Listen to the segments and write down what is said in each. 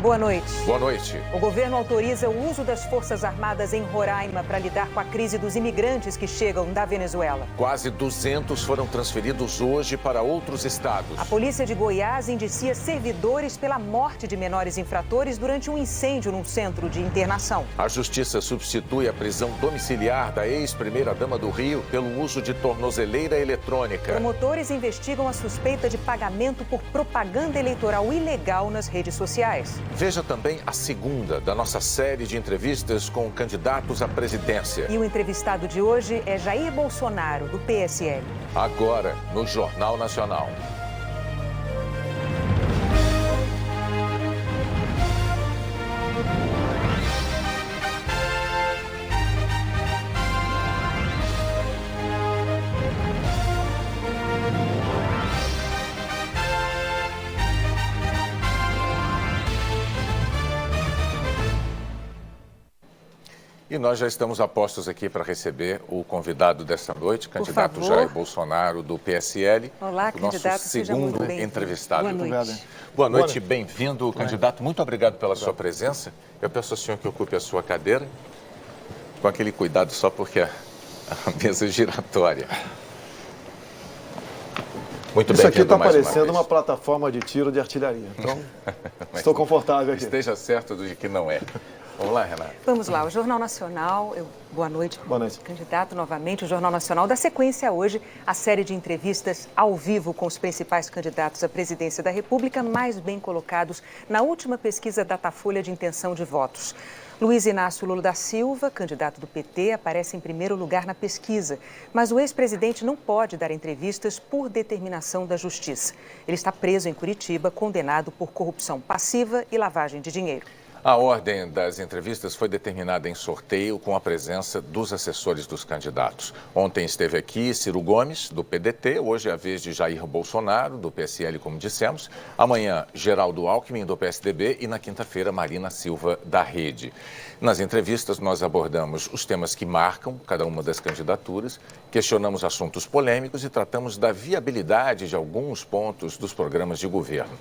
Boa noite. Boa noite. O governo autoriza o uso das Forças Armadas em Roraima para lidar com a crise dos imigrantes que chegam da Venezuela. Quase 200 foram transferidos hoje para outros estados. A polícia de Goiás indicia servidores pela morte de menores infratores durante um incêndio num centro de internação. A justiça substitui a prisão domiciliar da ex-primeira-dama do Rio pelo uso de tornozeleira eletrônica. Promotores investigam a suspeita de pagamento por propaganda eleitoral ilegal nas redes sociais. Veja também a segunda da nossa série de entrevistas com candidatos à presidência. E o entrevistado de hoje é Jair Bolsonaro, do PSL. Agora, no Jornal Nacional. E nós já estamos a postos aqui para receber o convidado desta noite, candidato Jair Bolsonaro, do PSL. Olá, candidato, nosso segundo entrevistado. Boa noite. Boa noite, bem-vindo, candidato. Muito obrigado pela sua presença. Eu peço ao senhor que ocupe a sua cadeira, com aquele cuidado só porque a mesa é giratória. Muito bem. Isso aqui está parecendo uma plataforma de tiro de artilharia. Então, estou confortável aqui. Esteja certo de que não é. Vamos lá, Renata. Vamos lá, o Jornal Nacional, boa noite. Boa noite. Candidato, novamente, o Jornal Nacional dá sequência hoje à série de entrevistas ao vivo com os principais candidatos à presidência da República, mais bem colocados na última pesquisa Datafolha de intenção de votos. Luiz Inácio Lula da Silva, candidato do PT, aparece em primeiro lugar na pesquisa, mas o ex-presidente não pode dar entrevistas por determinação da Justiça. Ele está preso em Curitiba, condenado por corrupção passiva e lavagem de dinheiro. A ordem das entrevistas foi determinada em sorteio com a presença dos assessores dos candidatos. Ontem esteve aqui Ciro Gomes, do PDT, hoje é a vez de Jair Bolsonaro, do PSL, como dissemos. Amanhã, Geraldo Alckmin, do PSDB, e na quinta-feira, Marina Silva, da Rede. Nas entrevistas, nós abordamos os temas que marcam cada uma das candidaturas, questionamos assuntos polêmicos e tratamos da viabilidade de alguns pontos dos programas de governo.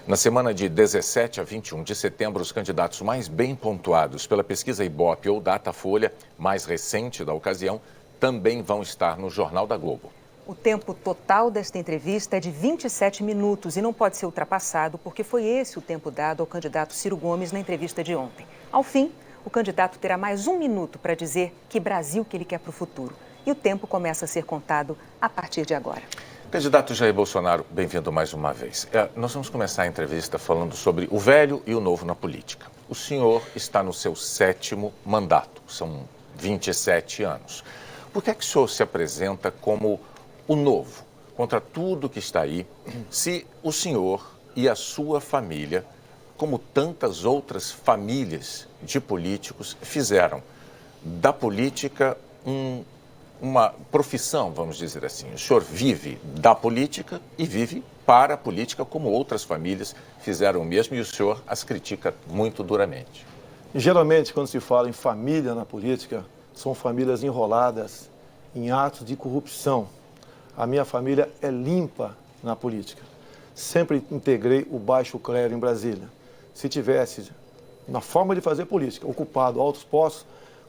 Na semana de 17 a 21 de setembro, os candidatos mais bem pontuados pela pesquisa Ibope ou Datafolha, mais recente da ocasião, também vão estar no Jornal da Globo. O tempo total desta entrevista é de 27 minutos e não pode ser ultrapassado porque foi esse o tempo dado ao candidato Ciro Gomes na entrevista de ontem. Ao fim, o candidato terá mais 1 minuto para dizer que Brasil que ele quer para o futuro. E o tempo começa a ser contado a partir de agora. Candidato Jair Bolsonaro, bem-vindo mais uma vez. Nós vamos começar a entrevista falando sobre o velho e o novo na política. O senhor está no seu 7º mandato, são 27 anos. Por que é que o senhor se apresenta como o novo, contra tudo que está aí, se o senhor e a sua família, como tantas outras famílias de políticos, fizeram da política uma profissão, vamos dizer assim? O senhor vive da política e vive para a política, como outras famílias fizeram o mesmo, e o senhor as critica muito duramente. Geralmente, quando se fala em família na política, são famílias enroladas em atos de corrupção. A minha família é limpa na política. Sempre integrei o baixo clero em Brasília. Se tivesse, na forma de fazer política, ocupado altos postos,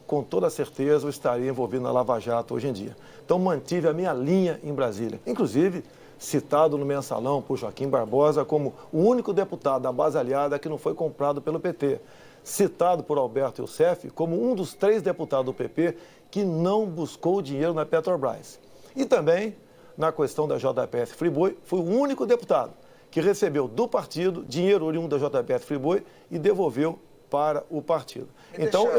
com toda certeza eu estaria envolvido na Lava Jato hoje em dia. Então mantive a minha linha em Brasília. Inclusive, citado no mensalão por Joaquim Barbosa como o único deputado da base aliada que não foi comprado pelo PT. Citado por Alberto Youssef como um dos 3 deputados do PP que não buscou dinheiro na Petrobras. E também, na questão da JBS Friboi, fui o único deputado que recebeu do partido dinheiro oriundo da JBS Friboi e devolveu para o partido. Então,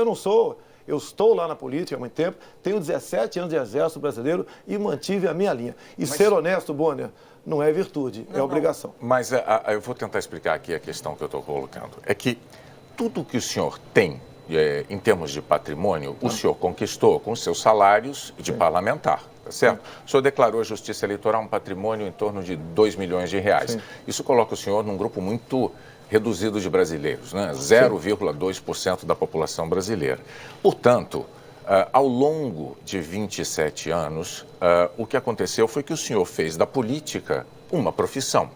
eu estou lá na política há muito tempo, tenho 17 anos de exército brasileiro e mantive a minha linha. E ser honesto, Bonner, não é virtude, é obrigação. Mas eu vou tentar explicar aqui a questão que eu estou colocando. É que tudo que o senhor tem, em termos de patrimônio, o senhor conquistou com seus salários de parlamentar. Tá certo? O senhor declarou à Justiça Eleitoral um patrimônio em torno de 2 milhões de reais. Isso coloca o senhor num grupo muito reduzido de brasileiros, né? 0,2% da população brasileira. Portanto, ao longo de 27 anos, o que aconteceu foi que o senhor fez da política uma profissão.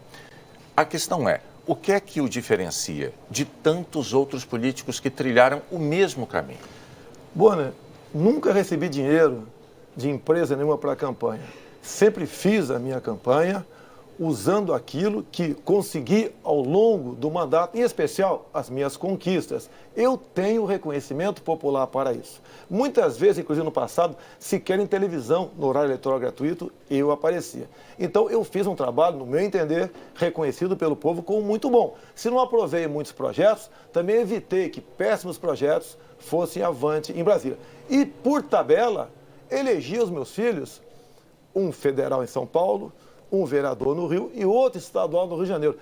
A questão é, o que é que o diferencia de tantos outros políticos que trilharam o mesmo caminho? Bonner, nunca recebi dinheiro de empresa nenhuma para a campanha. Sempre fiz a minha campanha usando aquilo que consegui ao longo do mandato, em especial as minhas conquistas. Eu tenho reconhecimento popular para isso. Muitas vezes, inclusive no passado, sequer em televisão, no horário eleitoral gratuito, eu aparecia. Então, eu fiz um trabalho, no meu entender, reconhecido pelo povo como muito bom. Se não aprovei muitos projetos, também evitei que péssimos projetos fossem avante em Brasília. E, por tabela, elegi os meus filhos, um federal em São Paulo, um vereador no Rio e outro estadual no Rio de Janeiro.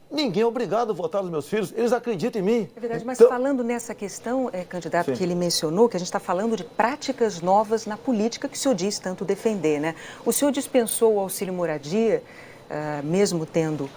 Ninguém é obrigado a votar nos meus filhos, eles acreditam em mim. É verdade, mas então, falando nessa questão, candidato, sim, que ele mencionou, que a gente está falando de práticas novas na política que o senhor diz tanto defender, né? O senhor dispensou o auxílio moradia, mesmo tendo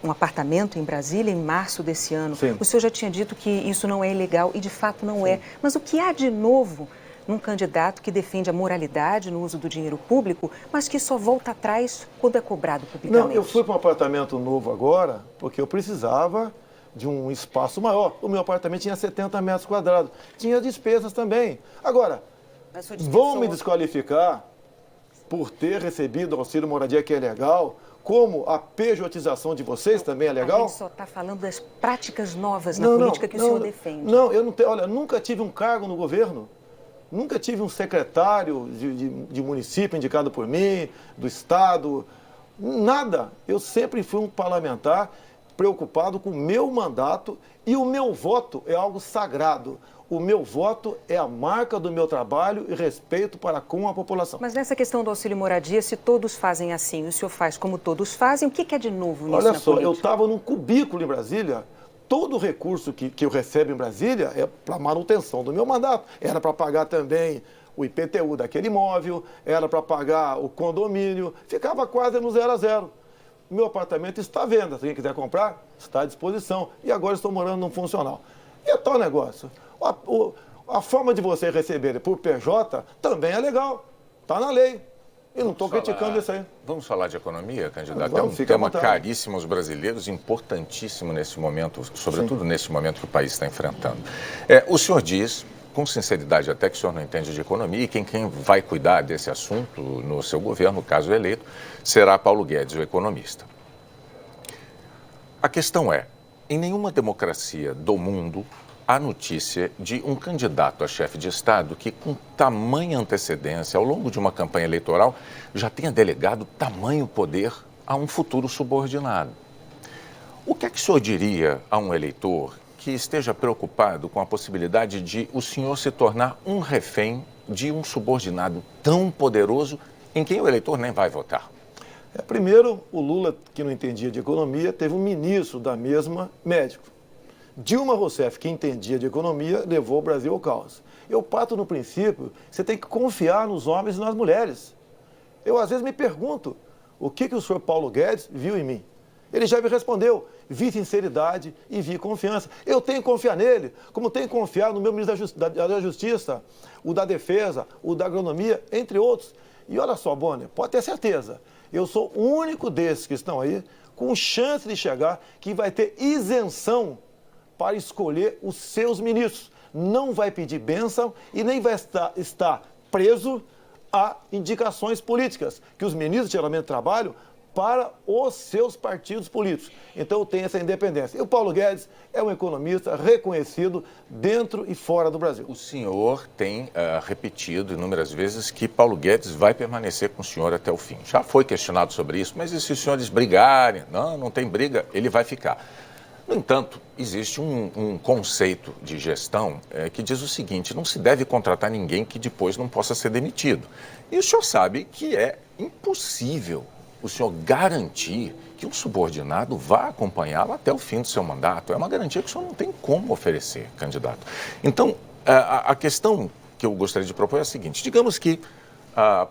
um apartamento em Brasília em março desse ano. Sim. O senhor já tinha dito que isso não é ilegal e de fato não sim, é. Mas o que há de novo num candidato que defende a moralidade no uso do dinheiro público, mas que só volta atrás quando é cobrado publicamente? Não, eu fui para um apartamento novo agora porque eu precisava de um espaço maior. O meu apartamento tinha 70 metros quadrados. Tinha despesas também. Agora, vão me desqualificar por ter recebido auxílio moradia, que é legal, como a pejotização de vocês também é legal? A gente só está falando das práticas novas na política que o senhor defende. Não, eu não tenho. Olha, nunca tive um cargo no governo. Nunca tive um secretário de município indicado por mim, do Estado, nada. Eu sempre fui um parlamentar preocupado com o meu mandato e o meu voto é algo sagrado. O meu voto é a marca do meu trabalho e respeito para com a população. Mas nessa questão do auxílio moradia, se todos fazem assim, o senhor faz como todos fazem, o que é de novo nisso? Olha só, eu estava num cubículo em Brasília. Todo o recurso que eu recebo em Brasília é para manutenção do meu mandato. Era para pagar também o IPTU daquele imóvel, era para pagar o condomínio, ficava quase no 0 a 0. Meu apartamento está à venda, se quem quiser comprar, está à disposição. E agora estou morando num funcional. E é tal negócio. A forma de você receber por PJ também é legal, está na lei. E não estou criticando isso aí. Vamos falar de economia, candidato? Vamos, é um tema caríssimo aos brasileiros, importantíssimo nesse momento, sobretudo Sim. nesse momento que o país está enfrentando. O senhor diz, com sinceridade até, que o senhor não entende de economia e quem vai cuidar desse assunto no seu governo, caso eleito, será Paulo Guedes, o economista. A questão é, em nenhuma democracia do mundo a notícia de um candidato a chefe de Estado que, com tamanha antecedência, ao longo de uma campanha eleitoral, já tenha delegado tamanho poder a um futuro subordinado. O que é que o senhor diria a um eleitor que esteja preocupado com a possibilidade de o senhor se tornar um refém de um subordinado tão poderoso em quem o eleitor nem vai votar? Primeiro, o Lula, que não entendia de economia, teve um ministro da mesma, médico. Dilma Rousseff, que entendia de economia, levou o Brasil ao caos. Eu parto no princípio, você tem que confiar nos homens e nas mulheres. Eu, às vezes, me pergunto, o que o senhor Paulo Guedes viu em mim? Ele já me respondeu, vi sinceridade e vi confiança. Eu tenho que confiar nele, como tenho que confiar no meu ministro da Justiça, o da Defesa, o da Agronomia, entre outros. E olha só, Bonner, pode ter certeza, eu sou o único desses que estão aí com chance de chegar que vai ter isenção para escolher os seus ministros. Não vai pedir bênção e nem vai estar preso a indicações políticas, que os ministros geralmente trabalham para os seus partidos políticos. Então tem essa independência. E o Paulo Guedes é um economista reconhecido dentro e fora do Brasil. O senhor tem repetido inúmeras vezes que Paulo Guedes vai permanecer com o senhor até o fim. Já foi questionado sobre isso, mas e se os senhores brigarem? Não tem briga, ele vai ficar. No entanto, existe um conceito de gestão que diz o seguinte, não se deve contratar ninguém que depois não possa ser demitido. E o senhor sabe que é impossível o senhor garantir que um subordinado vá acompanhá-lo até o fim do seu mandato. É uma garantia que o senhor não tem como oferecer, candidato. Então, a questão que eu gostaria de propor é a seguinte, digamos que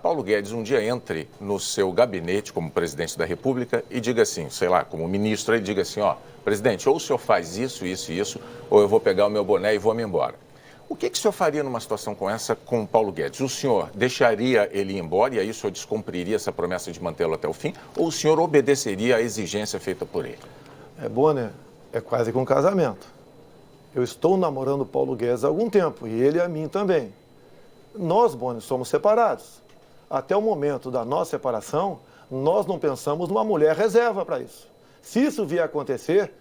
Paulo Guedes um dia entre no seu gabinete como presidente da República e diga assim, sei lá, como ministro, ele diga assim, ó, presidente, ou o senhor faz isso, isso e isso, ou eu vou pegar o meu boné e vou-me embora. O que o senhor faria numa situação como essa com o Paulo Guedes? O senhor deixaria ele ir embora e aí o senhor descumpriria essa promessa de mantê-lo até o fim? Ou o senhor obedeceria à exigência feita por ele? Bonner, é quase que um casamento. Eu estou namorando o Paulo Guedes há algum tempo, e ele a mim também. Nós, Bonner, somos separados. Até o momento da nossa separação, nós não pensamos numa mulher reserva para isso. Se isso vier a acontecer,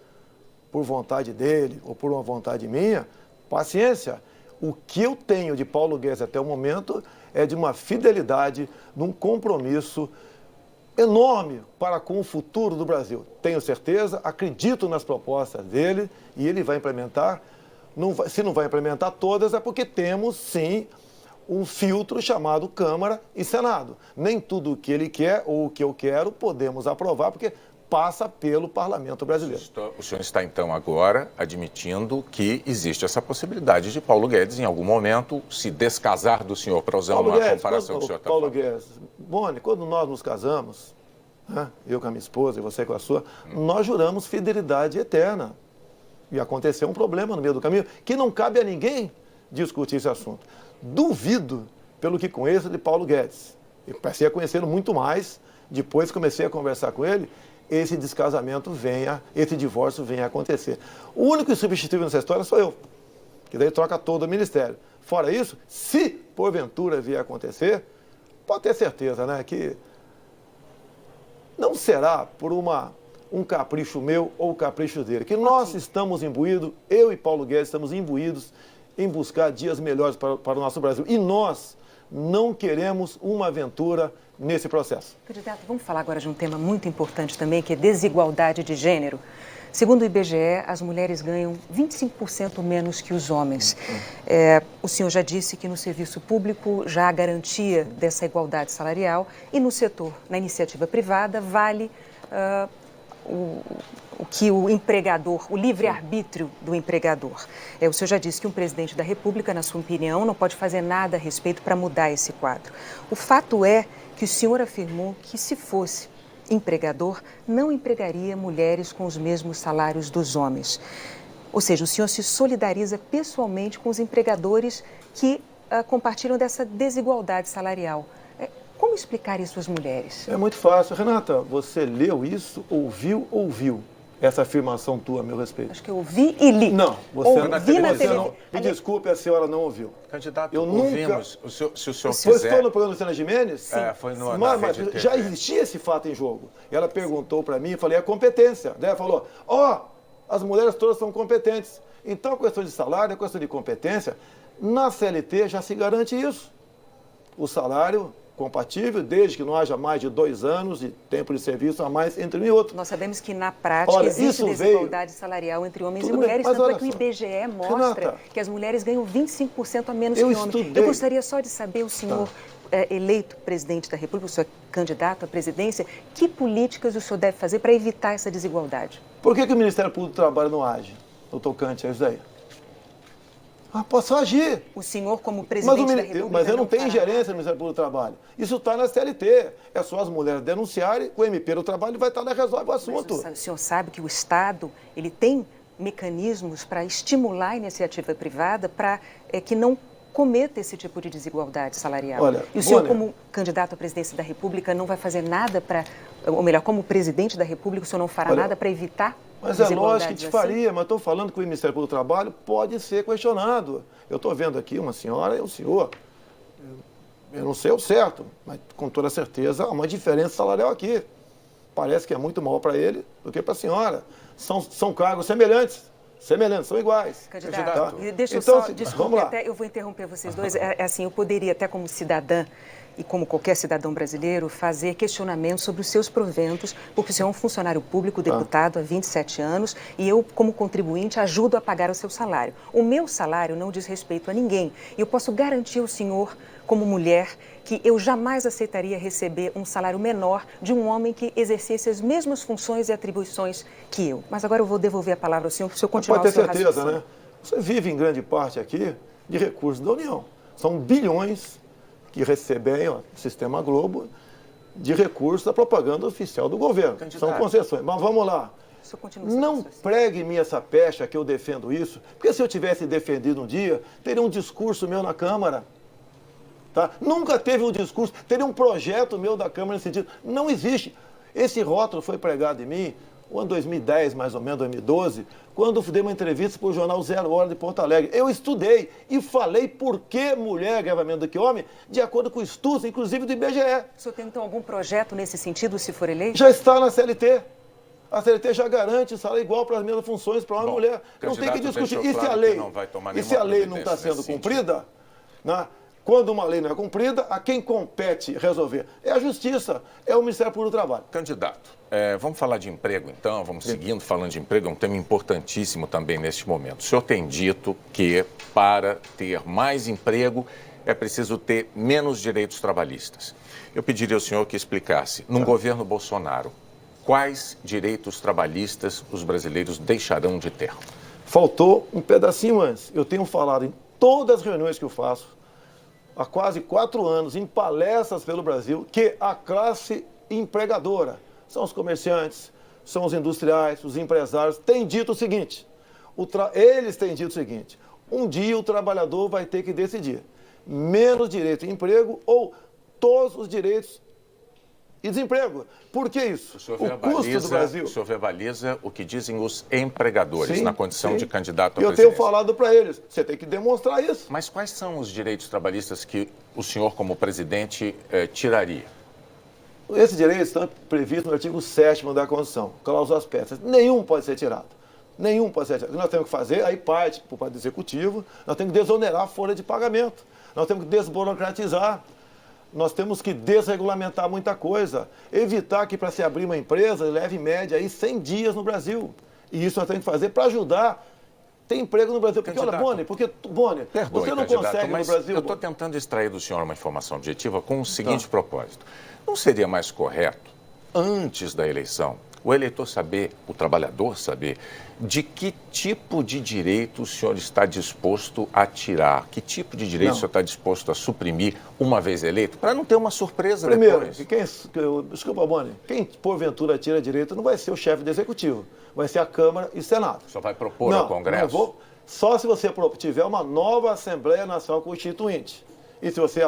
por vontade dele ou por uma vontade minha, paciência. O que eu tenho de Paulo Guedes até o momento é de uma fidelidade, de um compromisso enorme para com o futuro do Brasil. Tenho certeza, acredito nas propostas dele e ele vai implementar. Se não vai implementar todas, é porque temos, sim, um filtro chamado Câmara e Senado. Nem tudo o que ele quer ou o que eu quero podemos aprovar, porque passa pelo Parlamento brasileiro. O senhor está, então, agora admitindo que existe essa possibilidade de Paulo Guedes, em algum momento, se descasar do senhor, para usar uma comparação que o senhor está falando. Paulo Guedes, Boni, quando nós nos casamos, né, eu com a minha esposa e você com a sua, nós juramos fidelidade eterna. E aconteceu um problema no meio do caminho, que não cabe a ninguém discutir esse assunto. Duvido, pelo que conheço, de Paulo Guedes. Eu passei a conhecê-lo muito mais, depois comecei a conversar com ele, esse esse divórcio venha a acontecer. O único insubstituível nessa história sou eu, que daí troca todo o ministério. Fora isso, se porventura vier a acontecer, pode ter certeza, né, que não será por um capricho meu ou capricho dele, que nós estamos imbuídos, eu e Paulo Guedes estamos imbuídos em buscar dias melhores para o nosso Brasil. E nós não queremos uma aventura nesse processo. Candidato, vamos falar agora de um tema muito importante também, que é desigualdade de gênero. Segundo o IBGE, as mulheres ganham 25% menos que os homens. O senhor já disse que no serviço público já há garantia dessa igualdade salarial e no setor, na iniciativa privada, vale o que o empregador, o livre-arbítrio do empregador. O senhor já disse que um presidente da República, na sua opinião, não pode fazer nada a respeito para mudar esse quadro. O fato é que o senhor afirmou que, se fosse empregador, não empregaria mulheres com os mesmos salários dos homens. Ou seja, o senhor se solidariza pessoalmente com os empregadores que compartilham dessa desigualdade salarial. Como explicar isso às mulheres? É muito fácil. Renata, você leu isso, ouviu essa afirmação tua a meu respeito? Acho que eu ouvi e li. Não, você não. Me desculpe, a senhora não ouviu. Candidato, eu ouvimos. Nunca... Se o senhor quiser... Foi no programa do Luciana Gimenez? Sim. Foi no Mas já existia esse fato em jogo. E ela perguntou para mim, eu falei, é competência. Daí ela falou, as mulheres todas são competentes. Então, a questão de salário, a questão de competência, na CLT já se garante isso. O salário compatível, desde que não haja mais de 2 anos de tempo de serviço a mais entre um e outro. Nós sabemos que, na prática, existe desigualdade salarial entre homens e mulheres, tanto é que o IBGE mostra que as mulheres ganham 25% a menos que homens. Eu gostaria só de saber, o senhor eleito presidente da República, o senhor é candidato à presidência, que políticas o senhor deve fazer para evitar essa desigualdade? Por que o Ministério Público do Trabalho não age no tocante a isso daí? Posso agir. O senhor, como presidente da República... Mas eu não tenho ingerência no Ministério Público do Trabalho. Isso está na CLT. É só as mulheres denunciarem, o MP do Trabalho vai estar lá e resolve o assunto. Mas o senhor sabe que o Estado ele tem mecanismos para estimular a iniciativa privada para que não cometa esse tipo de desigualdade salarial. Olha, e o senhor, como candidato à presidência da República, não vai fazer nada para... Ou melhor, como presidente da República, o senhor não fará nada para evitar... Mas é lógico que te faria, mas estou falando que o Ministério Público do Trabalho pode ser questionado. Eu estou vendo aqui uma senhora e um senhor. Eu não sei o certo, mas com toda certeza há uma diferença salarial aqui. Parece que é muito maior para ele do que para a senhora. São cargos semelhantes, são iguais. Candidato, deixa eu então, só, desculpe, até eu vou interromper vocês dois. Assim, eu poderia até como cidadã e como qualquer cidadão brasileiro, fazer questionamentos sobre os seus proventos, porque o senhor é um funcionário público, deputado há 27 anos, e eu, como contribuinte, ajudo a pagar o seu salário. O meu salário não diz respeito a ninguém. E eu posso garantir ao senhor, como mulher, que eu jamais aceitaria receber um salário menor de um homem que exercesse as mesmas funções e atribuições que eu. Mas agora eu vou devolver a palavra ao senhor, para o senhor continuar o seu raciocínio. Pode ter certeza, né? Você vive em grande parte aqui de recursos da União. São bilhões que recebem o Sistema Globo de recursos da propaganda oficial do governo. São concessões. Mas vamos lá. Não pregue em mim essa pecha que eu defendo isso, porque se eu tivesse defendido um dia, teria um discurso meu na Câmara. Tá? Nunca teve um discurso, teria um projeto meu da Câmara nesse sentido. Não existe. Esse rótulo foi pregado em mim o ano 2010, mais ou menos, 2012, quando eu dei uma entrevista para o jornal Zero Hora de Porto Alegre. Eu estudei e falei por que mulher ganha menos do que homem, de acordo com estudos, inclusive do IBGE. O senhor tem, então, algum projeto nesse sentido, se for eleito? Já está na CLT. A CLT já garante salário igual para as mesmas funções para homem e mulher. Não tem que discutir. E se a lei não está sendo cumprida, né? Quando uma lei não é cumprida, a quem compete resolver é a Justiça, é o Ministério Público do Trabalho. Candidato, vamos falar de emprego então, vamos seguindo falando de emprego, é um tema importantíssimo também neste momento. O senhor tem dito que para ter mais emprego é preciso ter menos direitos trabalhistas. Eu pediria ao senhor que explicasse, num governo Bolsonaro, quais direitos trabalhistas os brasileiros deixarão de ter? Faltou um pedacinho antes. Eu tenho falado em todas as reuniões que eu faço, há quase 4 anos, em palestras pelo Brasil, que a classe empregadora, são os comerciantes, são os industriais, os empresários, têm dito o seguinte, eles têm dito o seguinte, um dia o trabalhador vai ter que decidir, menos direito de emprego ou todos os direitos e desemprego. Por que isso? O custo do Brasil. O senhor verbaliza o que dizem os empregadores na condição de candidato à presidência. Eu tenho falado para eles, você tem que demonstrar isso. Mas quais são os direitos trabalhistas que o senhor, como presidente, tiraria? Esses direitos estão previstos no artigo 7º da Constituição, cláusulas pétreas. Nenhum pode ser tirado. Nenhum pode ser tirado. O que nós temos que fazer, aí parte por parte do Executivo, nós temos que desonerar a folha de pagamento. Nós temos que desburocratizar. Nós temos que desregulamentar muita coisa, evitar que para se abrir uma empresa leve em média aí 100 dias no Brasil. E isso nós temos que fazer para ajudar ter emprego no Brasil. Porque, olha, Boni, você não consegue no Brasil... Eu estou tentando extrair do senhor uma informação objetiva com o seguinte propósito. Não seria mais correto, antes da eleição, o eleitor saber, o trabalhador saber, de que tipo de direito o senhor está disposto a tirar? Que tipo de direito o senhor está disposto a suprimir uma vez eleito? Para não ter uma surpresa depois. Desculpa, Boni, quem porventura tira direito não vai ser o chefe do Executivo, vai ser a Câmara e o Senado. Só vai propor ao Congresso? Só se você tiver uma nova Assembleia Nacional Constituinte. E se você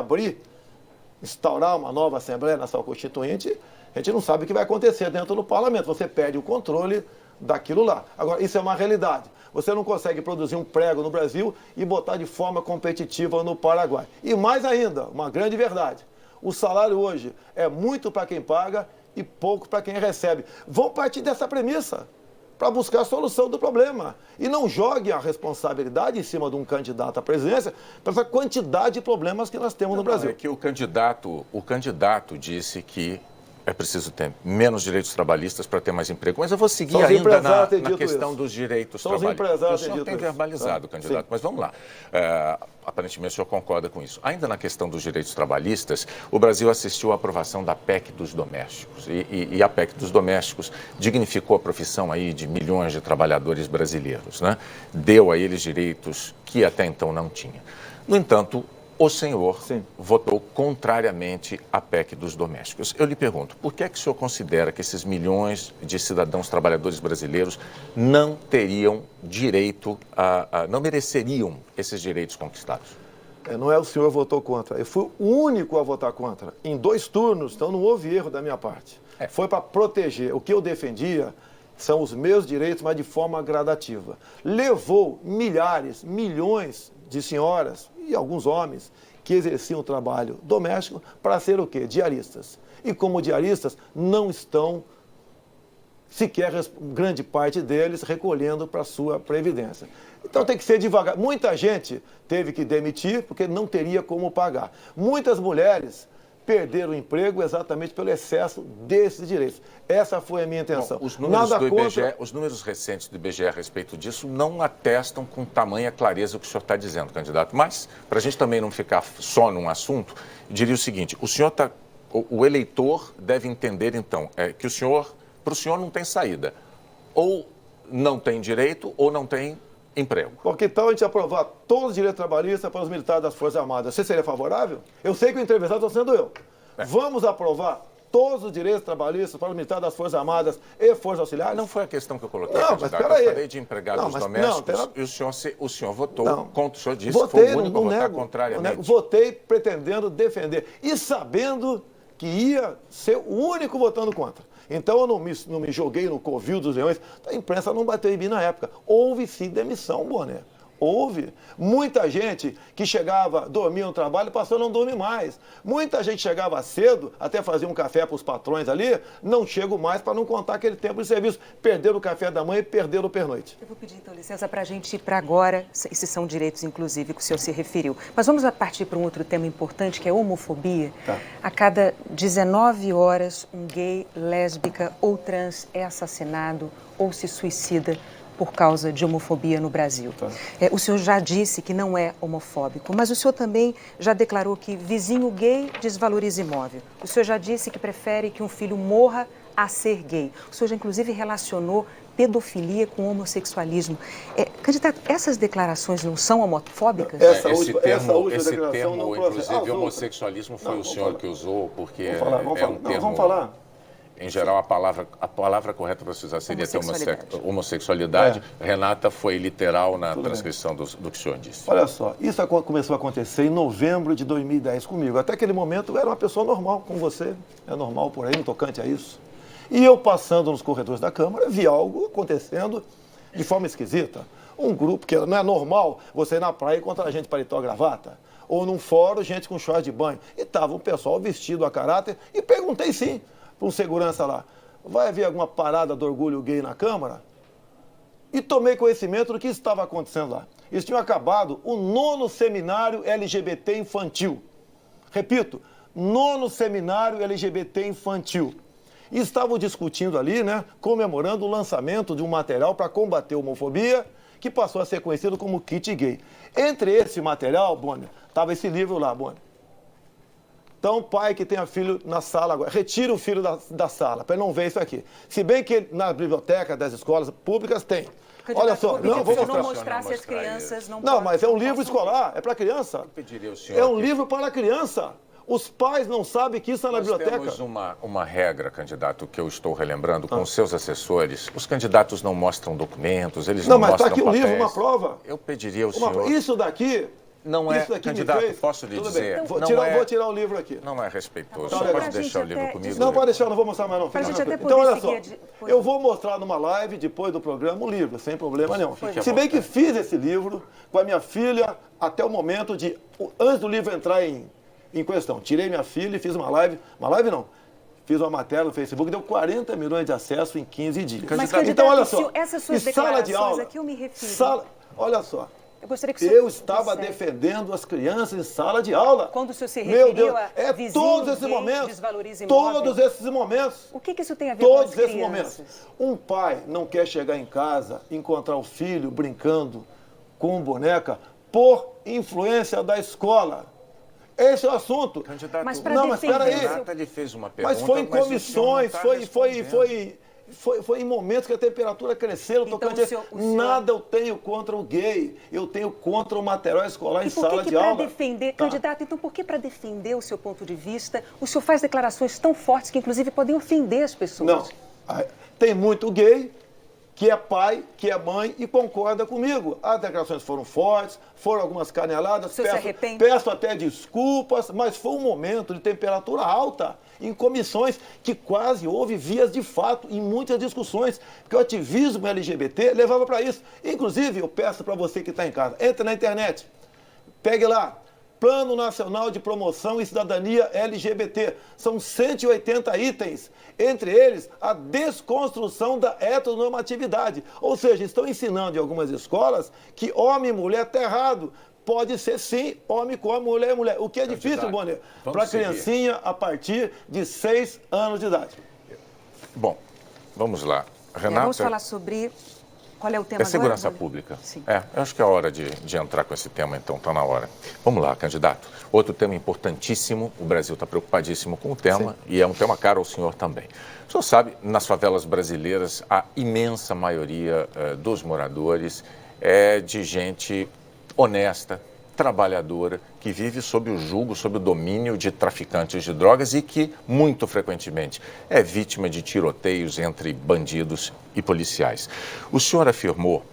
instaurar uma nova Assembleia Nacional Constituinte, a gente não sabe o que vai acontecer dentro do parlamento. Você perde o controle daquilo lá. Agora, isso é uma realidade. Você não consegue produzir um prego no Brasil e botar de forma competitiva no Paraguai. E mais ainda, uma grande verdade, o salário hoje é muito para quem paga e pouco para quem recebe. Vão partir dessa premissa para buscar a solução do problema. E não jogue a responsabilidade em cima de um candidato à presidência para essa quantidade de problemas que nós temos no Brasil. É que o candidato disse que é preciso ter menos direitos trabalhistas para ter mais emprego. Mas eu vou seguir ainda na questão dos direitos trabalhistas. O senhor tem verbalizado, candidato, mas vamos lá. Aparentemente o senhor concorda com isso. Ainda na questão dos direitos trabalhistas, o Brasil assistiu à aprovação da PEC dos domésticos. E a PEC dos domésticos dignificou a profissão aí de milhões de trabalhadores brasileiros, né? Deu a eles direitos que até então não tinha. No entanto, o senhor votou contrariamente à PEC dos domésticos. Eu lhe pergunto, por que é que o senhor considera que esses milhões de cidadãos trabalhadores brasileiros não teriam direito não mereceriam esses direitos conquistados? Não é o senhor que votou contra, eu fui o único a votar contra. Em 2 turnos, então não houve erro da minha parte. Foi para proteger. O que eu defendia são os meus direitos, mas de forma gradativa. Levou milhões de senhoras e alguns homens que exerciam o trabalho doméstico para ser o quê? Diaristas. E como diaristas, não estão, sequer grande parte deles, recolhendo para a sua previdência. Então tem que ser devagar. Muita gente teve que demitir porque não teria como pagar. Muitas mulheres perderam o emprego exatamente pelo excesso desses direitos. Essa foi a minha intenção. Bom, os números recentes do IBGE a respeito disso não atestam com tamanha clareza o que o senhor está dizendo, candidato. Mas, para a gente também não ficar só num assunto, eu diria o seguinte, o eleitor deve entender, então, que para o senhor não tem saída. Ou não tem direito ou não tem emprego. Porque tal a gente aprovar todos os direitos trabalhistas para os militares das Forças Armadas. Você seria favorável? Eu sei que o entrevistado está sendo eu. Vamos aprovar todos os direitos trabalhistas para os militares das Forças Armadas e Forças Auxiliares? Não foi a questão que eu coloquei, candidato. Eu falei de empregados domésticos e o senhor votou contra. O senhor disse que foi o único a votar contrariamente. Votei pretendendo defender e sabendo que ia ser o único votando contra. Então eu não me joguei no covil dos leões. A imprensa não bateu em mim na época. Houve sim demissão, Bonner. Houve. Muita gente que chegava, dormia no trabalho, passou a não dormir mais. Muita gente chegava cedo, até fazia um café para os patrões ali, não chego mais para não contar aquele tempo de serviço. Perderam o café da manhã e perderam o pernoite. Eu vou pedir, então, licença para a gente ir para agora. Esses são direitos, inclusive, que o senhor se referiu. Mas vamos partir para um outro tema importante, que é a homofobia. Tá. A cada 19 horas, um gay, lésbica ou trans é assassinado ou se suicida por causa de homofobia no Brasil. Tá. O senhor já disse que não é homofóbico, mas o senhor também já declarou que vizinho gay desvaloriza imóvel. O senhor já disse que prefere que um filho morra a ser gay. O senhor já, inclusive, relacionou pedofilia com homossexualismo. Candidato, essas declarações não são homofóbicas? Esse termo, não inclusive, homossexualismo foi o senhor que usou, porque vamos falar. Em geral, a palavra correta para se usar seria ter homossexualidade. Renata foi literal na transcrição do que o senhor disse. Olha só, isso começou a acontecer em novembro de 2010 comigo. Até aquele momento eu era uma pessoa normal, como você. É normal por aí, no tocante a isso. E eu passando nos corredores da Câmara, vi algo acontecendo de forma esquisita. Um grupo que não é normal você ir na praia e encontrar gente de paletó gravata. Ou num fórum, gente com short de banho. E estava um pessoal vestido a caráter. E perguntei sim para um segurança lá, vai haver alguma parada do orgulho gay na Câmara? E tomei conhecimento do que estava acontecendo lá. Eles tinham acabado o 9º seminário LGBT infantil. Repito, 9º seminário LGBT infantil. E estavam discutindo ali, né, comemorando o lançamento de um material para combater a homofobia, que passou a ser conhecido como kit gay. Entre esse material, Bonner, estava esse livro lá, Bonner. Então, pai que tenha filho na sala agora, retira o filho da sala, para ele não ver isso aqui. Se bem que na biblioteca das escolas públicas tem. Olha só, não vou mostrar se as crianças não. Não, mas é um livro escolar, é para criança. Eu pediria ao senhor é um livro para criança. Os pais não sabem que isso está na biblioteca. Nós temos uma regra, candidato, que eu estou relembrando com os seus assessores. Os candidatos não mostram documentos, eles não mostram papéis. Não, mas está aqui o livro, uma prova. Eu pediria ao senhor... Isso daqui... Não é, candidato, posso lhe dizer... Vou tirar o livro aqui. Não é respeitoso, só pode deixar o livro comigo. Não, pode deixar, não vou mostrar mais não. Então, olha só, eu vou mostrar numa live, depois do programa, o livro, sem problema nenhum. Se bem que fiz esse livro com a minha filha até o momento de... Antes do livro entrar em questão. Tirei minha filha e fiz uma live não. Fiz uma matéria no Facebook, deu 40 milhões de acessos em 15 dias. Mas, então, olha só, essas suas declarações, sala de aula, aqui eu me refiro. Olha só. Eu estava defendendo as crianças em sala de aula. Quando o senhor se referiu a todos esses momentos. Todos esses momentos. O que isso tem a ver com as crianças? Todos esses momentos. Um pai não quer chegar em casa e encontrar o filho brincando com boneca por influência da escola. Esse é o assunto. Candidato, mas espera aí. Ele fez uma pergunta, mas foi em comissões, foi em momentos que a temperatura cresceu. Então, nada eu tenho contra o gay, eu tenho contra o material escolar em sala de aula. Defender, candidato, então por que para defender o seu ponto de vista, o senhor faz declarações tão fortes que inclusive podem ofender as pessoas? Não, tem muito gay que é pai, que é mãe e concorda comigo. As declarações foram fortes, foram algumas caneladas, peço até desculpas, mas foi um momento de temperatura alta em comissões que quase houve vias de fato em muitas discussões, porque o ativismo LGBT levava para isso. Inclusive, eu peço para você que está em casa, entre na internet, pegue lá, Plano Nacional de Promoção e Cidadania LGBT. São 180 itens, entre eles a desconstrução da heteronormatividade. Ou seja, estão ensinando em algumas escolas que homem e mulher está errado. Pode ser sim, homem com homem, mulher e mulher. O que é difícil, Bonner, para criancinha a partir de 6 anos de idade. Bom, vamos lá. Renata... Vamos falar sobre... Qual é o tema agora? Segurança pública. Sim. Eu acho que é a hora de entrar com esse tema, então, está na hora. Vamos lá, candidato. Outro tema importantíssimo, o Brasil está preocupadíssimo com o tema, sim, e é um tema caro ao senhor também. O senhor sabe, nas favelas brasileiras, a imensa maioria dos moradores é de gente honesta, trabalhadora, que vive sob o jugo, sob o domínio de traficantes de drogas e que, muito frequentemente, é vítima de tiroteios entre bandidos e policiais. O senhor afirmou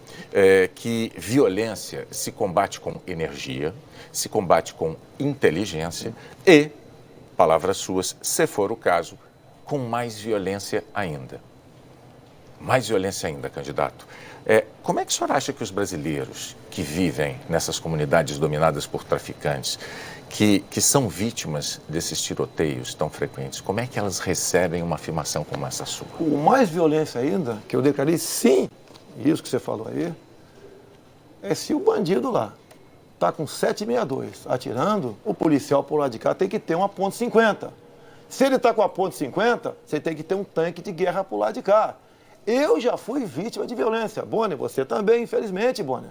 que violência se combate com energia, se combate com inteligência e, palavras suas, se for o caso, com mais violência ainda. Mais violência ainda, candidato. Como é que o senhor acha que os brasileiros que vivem nessas comunidades dominadas por traficantes, que são vítimas desses tiroteios tão frequentes, como é que elas recebem uma afirmação como essa sua? O mais violência ainda, que eu declarei sim, isso que você falou aí, é se o bandido lá está com 7,62 atirando, o policial por lá de cá tem que ter uma ponto .50. Se ele está com a ponto .50, você tem que ter um tanque de guerra por lá de cá. Eu já fui vítima de violência. Bonner, você também, infelizmente, Bonner.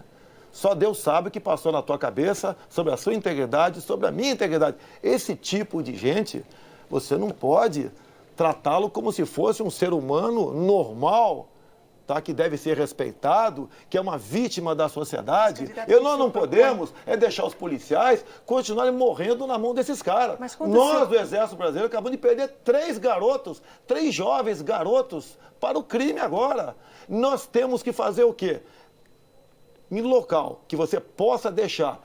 Só Deus sabe o que passou na tua cabeça sobre a sua integridade, sobre a minha integridade. Esse tipo de gente, você não pode tratá-lo como se fosse um ser humano normal, tá? Que deve ser respeitado, que é uma vítima da sociedade. Nós não podemos deixar os policiais continuarem morrendo na mão desses caras. Nós, do Exército Brasileiro, acabamos de perder 3 jovens garotos para o crime agora. Nós temos que fazer o quê? Em local que você possa deixar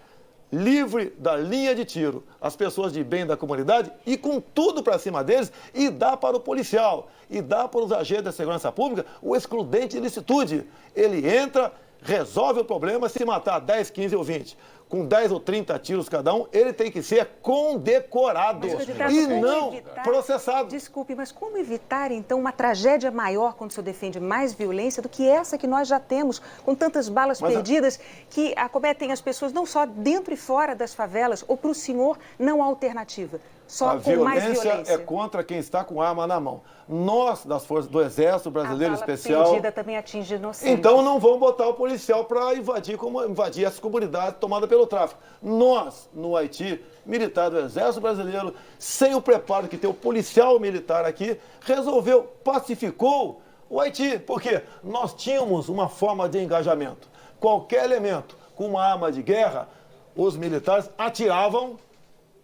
livre da linha de tiro as pessoas de bem da comunidade e com tudo para cima deles e dá para o policial e dá para os agentes da segurança pública o excludente de ilicitude. Ele entra, resolve o problema, se matar 10, 15 ou 20, com 10 ou 30 tiros cada um, ele tem que ser condecorado e não processado. Desculpe, mas como evitar, então, uma tragédia maior quando o senhor defende mais violência do que essa que nós já temos, com tantas balas perdidas que acometem as pessoas não só dentro e fora das favelas, ou para o senhor não há alternativa? Só com mais violência. A violência é contra quem está com arma na mão. Nós, das forças do Exército Brasileiro Especial... A bala perdida também atinge inocentes. Então não vão botar o policial para invadir essa comunidade tomada pelo tráfico. Nós, no Haiti, militar do Exército Brasileiro, sem o preparo que tem o policial militar aqui, resolveu, pacificou o Haiti. Porque nós tínhamos uma forma de engajamento. Qualquer elemento com uma arma de guerra, os militares atiravam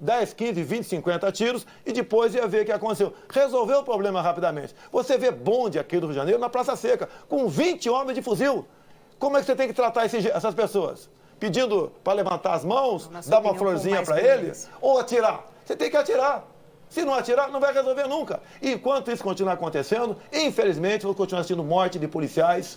10, 15, 20, 50 tiros e depois ia ver o que aconteceu. Resolveu o problema rapidamente. Você vê bonde aqui do Rio de Janeiro, na Praça Seca, com 20 homens de fuzil. Como é que você tem que tratar essas pessoas? Pedindo para levantar as mãos, dar uma florzinha para ele? Ou atirar? Você tem que atirar. Se não atirar, não vai resolver nunca. E enquanto isso continuar acontecendo, infelizmente, vou continuar assistindo morte de policiais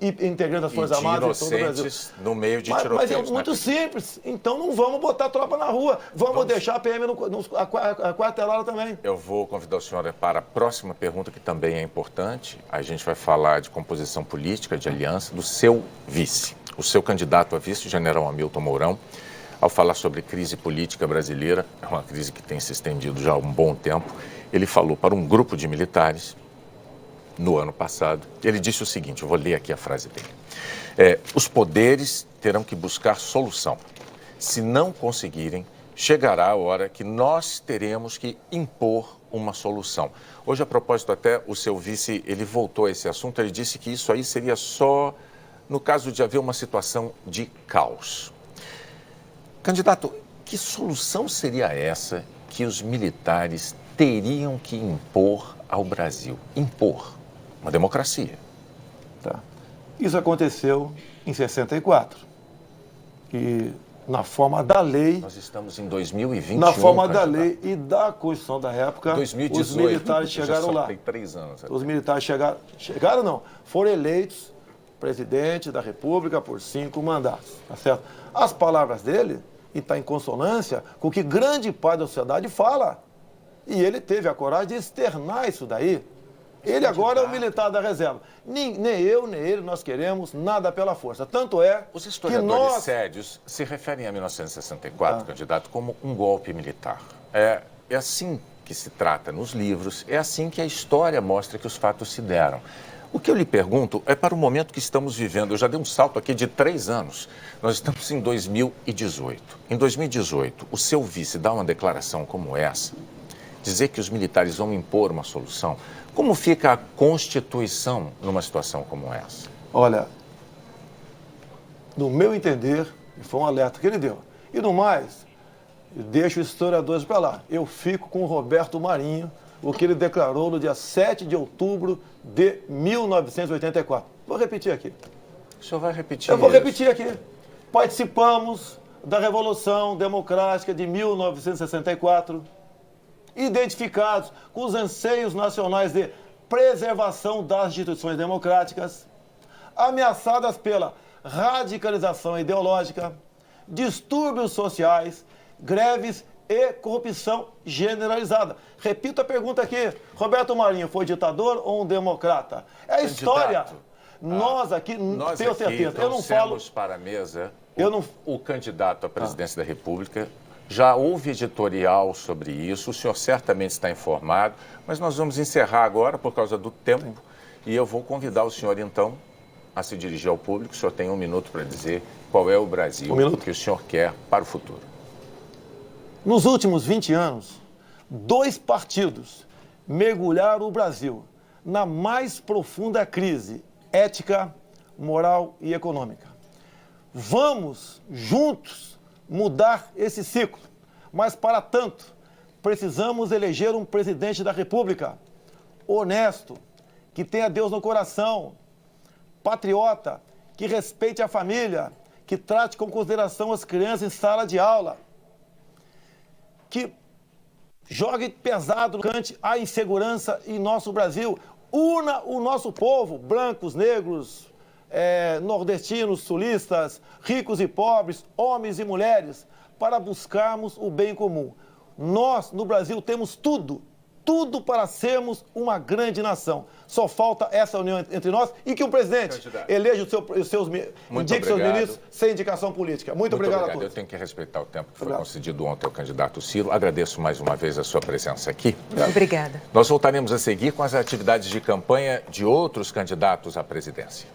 e integrantes das Forças Armadas em todo o Brasil. No meio de tiroteios. Mas é muito simples. Então não vamos botar tropa na rua. Vamos deixar a PM a quartelada também. Eu vou convidar o senhor para a próxima pergunta, que também é importante. A gente vai falar de composição política, de aliança, do seu vice. O seu candidato a vice, o general Hamilton Mourão, ao falar sobre crise política brasileira, é uma crise que tem se estendido já há um bom tempo, ele falou para um grupo de militares no ano passado. Ele disse o seguinte, eu vou ler aqui a frase dele. Os poderes terão que buscar solução. Se não conseguirem, chegará a hora que nós teremos que impor uma solução. Hoje, a propósito, até o seu vice, ele voltou a esse assunto, ele disse que isso aí seria só no caso de haver uma situação de caos. Candidato, que solução seria essa que os militares teriam que impor ao Brasil? Impor uma democracia. Tá. Isso aconteceu em 64. E na forma da lei... Nós estamos em 2021. Na forma da lei e da Constituição da época, 2018, os militares chegaram lá. Tem 3 anos. Os militares chegaram não, foram eleitos presidente da República por 5 mandatos. Tá certo? As palavras dele estão em consonância com o que grande parte da sociedade fala. E ele teve a coragem de externar isso daí. Ele agora é o militar da reserva. Nem eu, nem ele, nós queremos nada pela força. Tanto é os historiadores sérios se referem a 1964, candidato, como um golpe militar. É assim que se trata nos livros, é assim que a história mostra que os fatos se deram. O que eu lhe pergunto é para o momento que estamos vivendo. Eu já dei um salto aqui de 3 anos. Nós estamos em 2018. Em 2018, o seu vice dá uma declaração como essa, dizer que os militares vão impor uma solução. Como fica a Constituição numa situação como essa? Olha, no meu entender, foi um alerta que ele deu. E no mais, deixo os historiadores para lá. Eu fico com o Roberto Marinho, o que ele declarou no dia 7 de outubro de 1984. Vou repetir aqui. O senhor vai repetir? Eu vou repetir aqui. Participamos da Revolução Democrática de 1964. identificados com os anseios nacionais de preservação das instituições democráticas, ameaçadas pela radicalização ideológica, distúrbios sociais, greves e corrupção generalizada. Repito a pergunta aqui, Roberto Marinho foi ditador ou um democrata? É a história. Nós aqui, tenho certeza, eu não falo para a mesa o candidato à presidência da República. Já houve editorial sobre isso, o senhor certamente está informado, mas nós vamos encerrar agora por causa do tempo e eu vou convidar o senhor, então, a se dirigir ao público. O senhor tem 1 minuto para dizer qual é o Brasil que o senhor quer para o futuro. Nos últimos 20 anos, 2 partidos mergulharam o Brasil na mais profunda crise ética, moral e econômica. Vamos, juntos, mudar esse ciclo, mas, para tanto, precisamos eleger um presidente da República honesto, que tenha Deus no coração, patriota, que respeite a família, que trate com consideração as crianças em sala de aula, que jogue pesado, cante a insegurança em nosso Brasil, una o nosso povo, brancos, negros, nordestinos, sulistas, ricos e pobres, homens e mulheres, para buscarmos o bem comum. Nós, no Brasil, temos tudo para sermos uma grande nação. Só falta essa união entre nós e que o presidente eleja indique seus ministros sem indicação política. Muito obrigado a todos. Eu tenho que respeitar o tempo que foi concedido ontem ao candidato Ciro. Agradeço mais uma vez a sua presença aqui. Obrigada. Nós voltaremos a seguir com as atividades de campanha de outros candidatos à presidência.